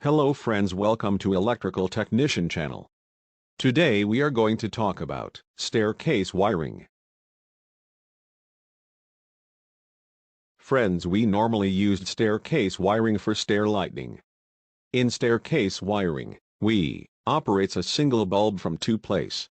Hello friends, welcome to Electrical Technician channel. Today we are going to talk about staircase wiring. Friends, we normally used staircase wiring for stair lighting. In staircase wiring, we operates a single bulb from two places.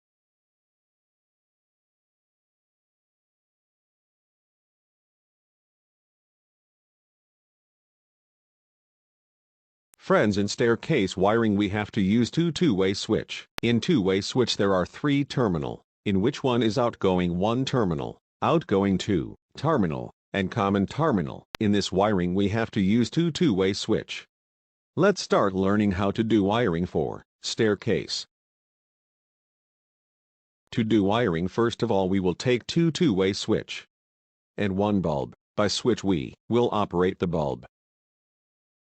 Friends, in staircase wiring we have to use two-way switch. In two-way switch there are three terminal, in which one is outgoing 1 terminal, outgoing 2 terminal, and common terminal. In this wiring we have to use two-way switch. Let's start learning how to do wiring for staircase. To do wiring, first of all we will take two-way switch and one bulb. By switch we will operate the bulb.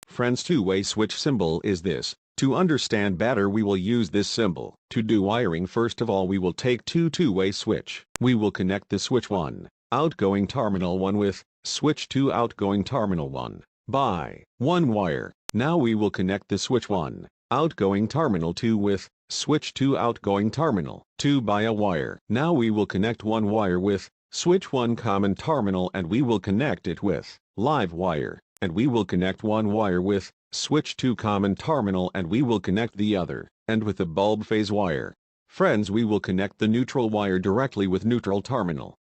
Friends, two-way switch symbol is this. To understand better we will use this symbol. To do wiring, first of all we will take two-way switch. We will connect the switch 1, outgoing terminal 1 with switch 2 outgoing terminal 1 by 1 wire. Now we will connect the switch 1, outgoing terminal 2 with switch 2 outgoing terminal 2 by a wire. Now we will connect 1 wire with switch 1 common terminal and we will connect it with live wire. And we will connect 1 wire with switch 2 common terminal and we will connect the other, and with the bulb phase wire. Friends, we will connect the neutral wire directly with neutral terminal.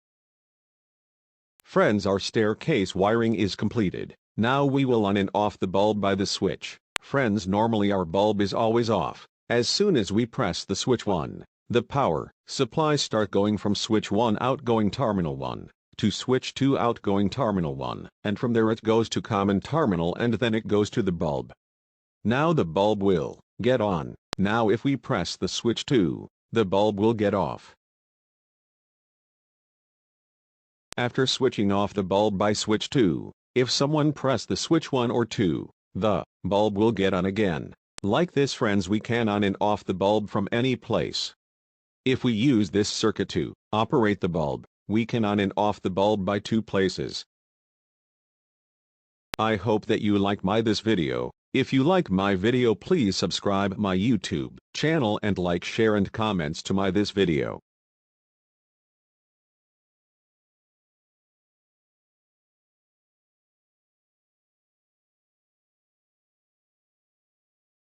Friends, our staircase wiring is completed. Now we will on and off the bulb by the switch. Friends, normally our bulb is always off. As soon as we press the switch 1, the power supplies start going from switch 1 outgoing terminal 1. To switch 2 outgoing terminal 1, and from there it goes to common terminal and then it goes to the bulb. Now the bulb will get on. Now if we press the switch 2, the bulb will get off. After switching off the bulb by switch 2, if someone press the switch 1 or 2, the bulb will get on again. Like this, friends, we can on and off the bulb from any place. If we use this circuit to operate the bulb, we can on and off the bulb by 2 places. I hope that you like this video. If you like my video, please subscribe my YouTube channel and like, share and comments to this video.